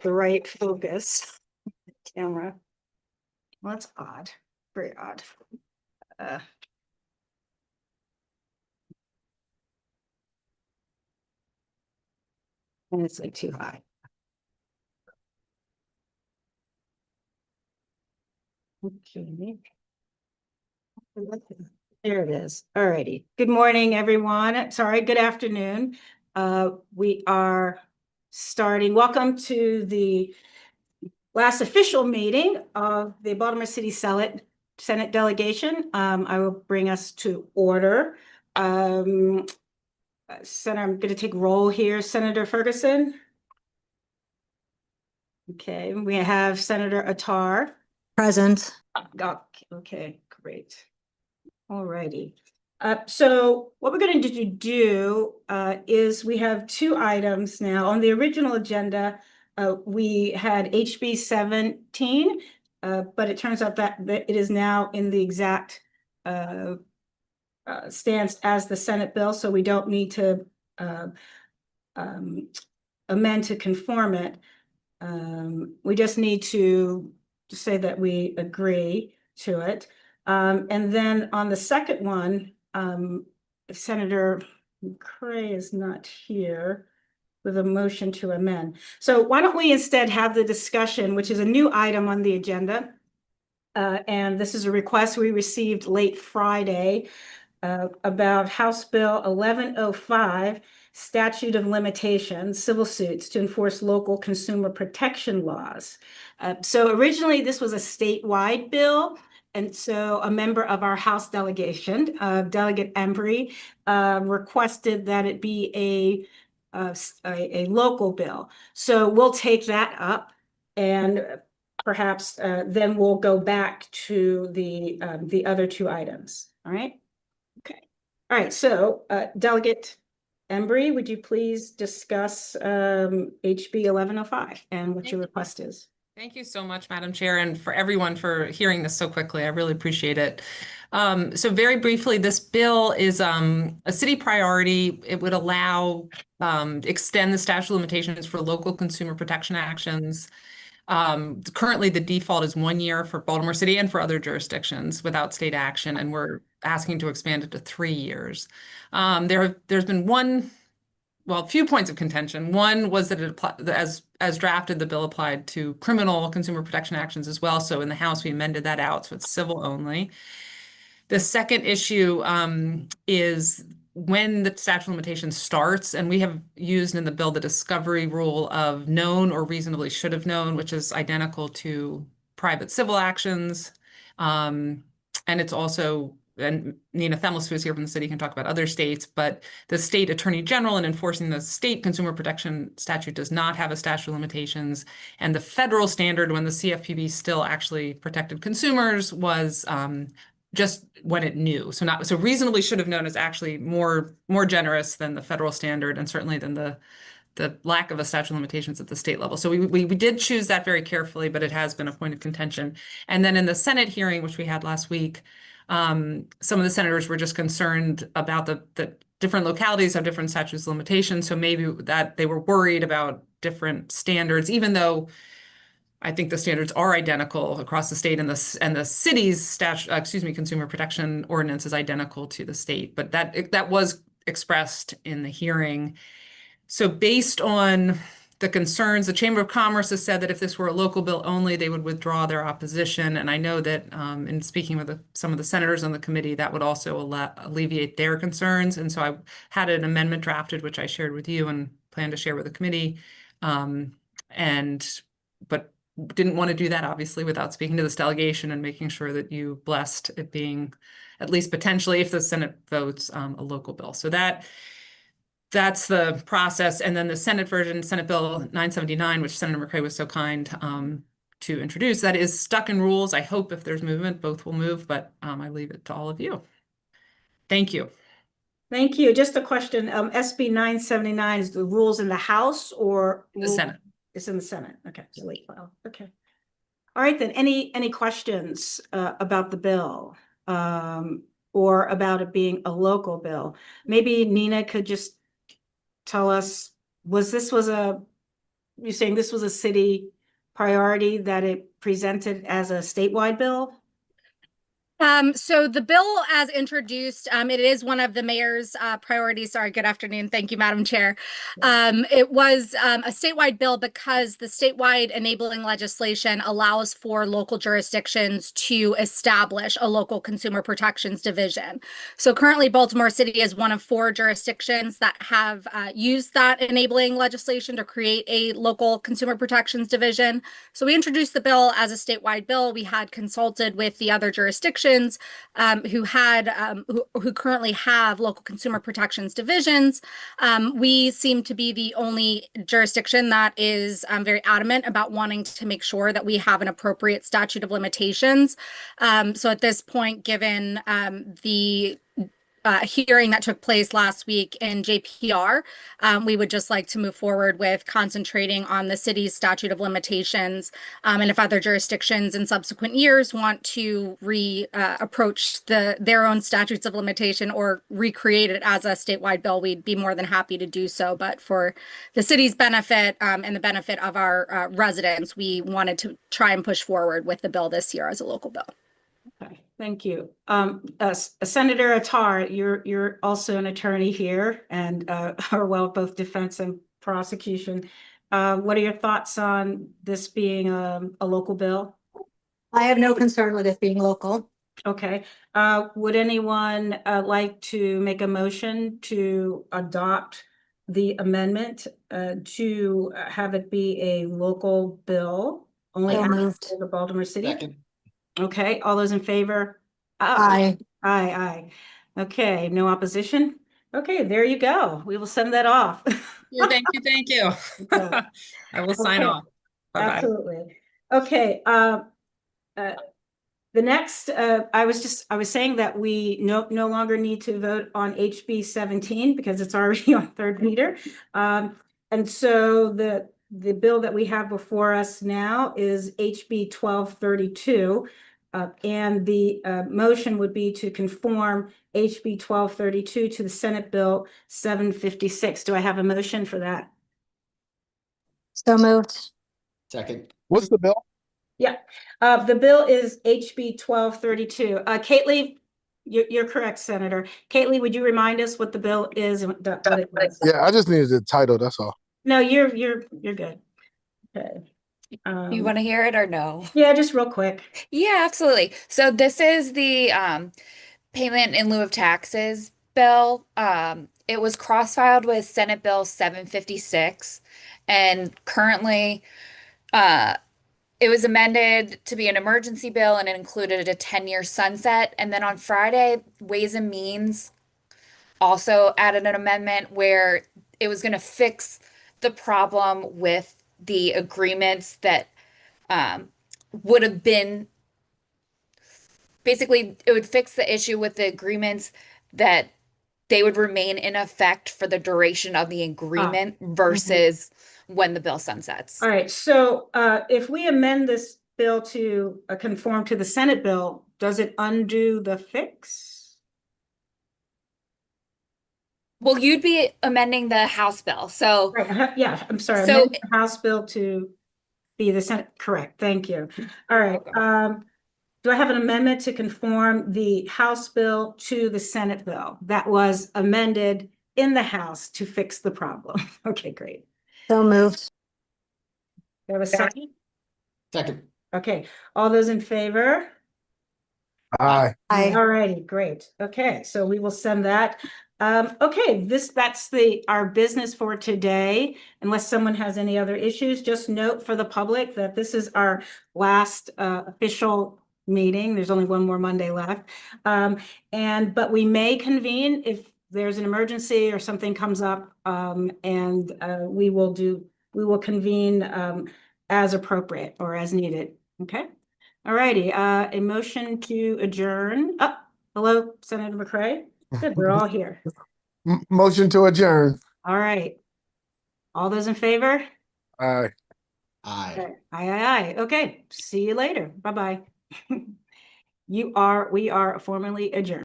the right focus. Camera. Well, that's odd, very odd. And it's like too high. Okay. There it is. All righty. Good morning, everyone. Sorry, good afternoon. We are starting. Welcome to the last official meeting of the Baltimore City Senate delegation. I will bring us to order. Senator, I'm going to take roll here. Senator Ferguson. Okay, we have Senator Attar. Present. Okay, great. All righty. So what we're going to do is we have two items now. On the original agenda, we had HB 17, but it turns out that it is now in the exact stance as the Senate bill, so we don't need to amend to conform it. We just need to say that we agree to it. And then on the second one, Senator McCray is not here with a motion to amend. So why don't we instead have the discussion, which is a new item on the agenda. And this is a request we received late Friday about House Bill 1105, Statute of Limitations, civil suits to enforce local consumer protection laws. So originally this was a statewide bill. And so a member of our House delegation, Delegate Embry, requested that it be a local bill. So we'll take that up, and perhaps then we'll go back to the other two items. All right. Okay. All right. So Delegate Embry, would you please discuss HB 1105 and what your request is? Thank you so much, Madam Chair, and for everyone for hearing this so quickly. I really appreciate it. So very briefly, this bill is a city priority. It would allow extend the statute of limitations for local consumer protection actions. Currently, the default is 1 year for Baltimore City and for other jurisdictions without state action, and we're asking to expand it to 3 years. There's been a few points of contention. One was that it as drafted, the bill applied to criminal consumer protection actions as well. So in the House, we amended that out, so it's civil only. The second issue is when the statute of limitations starts, and we have used in the bill the discovery rule of known or reasonably should have known, which is identical to private civil actions. And it's also, and Nina Themlis, who is here from the city, can talk about other states, but the state attorney general in enforcing the state consumer protection statute does not have a statute of limitations. And the federal standard, when the CFPB still actually protected consumers, was just when it knew. So reasonably should have known is actually more generous than the federal standard, and certainly than the lack of a statute of limitations at the state level. So we did choose that very carefully, but it has been a point of contention. And then in the Senate hearing, which we had last week, some of the senators were just concerned about the different localities have different statutes of limitations. So maybe that they were worried about different standards, even though I think the standards are identical across the state, and the city's consumer protection ordinance is identical to the state. But that was expressed in the hearing. So based on the concerns, the Chamber of Commerce has said that if this were a local bill only, they would withdraw their opposition. And I know that in speaking with some of the senators on the committee, that would also alleviate their concerns. And so I had an amendment drafted, which I shared with you and plan to share with the committee. But didn't want to do that, obviously, without speaking to this delegation and making sure that you blessed it being, at least potentially, if the Senate votes, a local bill. So that's the process. And then the Senate version, Senate Bill 979, which Senator McCray was so kind to introduce, that is stuck in rules. I hope if there's movement, both will move, but I leave it to all of you. Thank you. Thank you. Just a question. SB 979 is the rules in the House or The Senate? It's in the Senate. Okay, so late file. Okay. All right then. Any questions about the bill or about it being a local bill? Maybe Nina could just tell us, was a you're saying this was a city priority that it presented as a statewide bill? So the bill as introduced, it is one of the mayor's priorities. Sorry, good afternoon. Thank you, Madam Chair. It was a statewide bill because the statewide enabling legislation allows for local jurisdictions to establish a local consumer protections division. So currently, Baltimore City is one of 4 jurisdictions that have used that enabling legislation to create a local consumer protections division. So we introduced the bill as a statewide bill. We had consulted with the other jurisdictions who currently have local consumer protections divisions. We seem to be the only jurisdiction that is very adamant about wanting to make sure that we have an appropriate statute of limitations. So at this point, given the hearing that took place last week in JPR, we would just like to move forward with concentrating on the city's statute of limitations. And if other jurisdictions in subsequent years want to approach their own statutes of limitation or recreate it as a statewide bill, we'd be more than happy to do so. But for the city's benefit and the benefit of our residents, we wanted to try and push forward with the bill this year as a local bill. Okay, thank you. Senator Attar, you're also an attorney here and are well both defense and prosecution. What are your thoughts on this being a local bill? I have no concern with it being local. Okay. Would anyone like to make a motion to adopt the amendment to have it be a local bill only So moved. for the Baltimore City? Second. Okay, all those in favor? Aye. Aye. Okay, no opposition? Okay, there you go. We will send that off. Thank you. Okay. I will sign Okay. off. Bye-bye. Absolutely. Okay, the next, I was saying that we no longer need to vote on HB 17 because it's already on third reader. And so the bill that we have before us now is HB 1232. And the motion would be to conform HB 1232 to the Senate Bill 756. Do I have a motion for that? So moved. Second. What's the bill? Yeah, the bill is HB 1232. Caitlin, you're correct, Senator. Caitlin, would you remind us what the bill is and what it is? Yeah, I just needed the title. That's all. No, you're good. Okay. You want to hear it or no? Yeah, just real quick. Yeah, absolutely. So this is the payment in lieu of taxes bill. It was cross-filed with Senate Bill 756, and currently it was amended to be an emergency bill, and it included a 10-year sunset. And then on Friday, Ways and Means also added an amendment where it was going to fix the problem with the agreements that would have been basically, it would fix the issue with the agreements that they would remain in effect for the duration of the agreement versus when the bill sunsets. All right, so if we amend this bill to conform to the Senate bill, does it undo the fix? Well, you'd be amending the House bill. So Right, yeah, I'm sorry. So- Amend the House bill to be the Senate, correct, thank you. All right, do I have an amendment to conform the House bill to the Senate bill that was amended in the House to fix the problem? Okay, great. So moved. Do I have a second? Second. Okay, all those in favor? Aye. Aye. All righty, great. Okay, so we will send that. Okay, that's our business for today. Unless someone has any other issues, just note for the public that this is our last official meeting. There's only one more Monday left. But we may convene if there's an emergency or something comes up, and we will convene as appropriate or as needed. Okay. All righty. A motion to adjourn. Oh, hello, Senator McCray. Good, we're all here. Motion to adjourn. All right. All those in favor? Aye. Aye. Aye. Okay, see you later. Bye-bye. We are formally adjourned.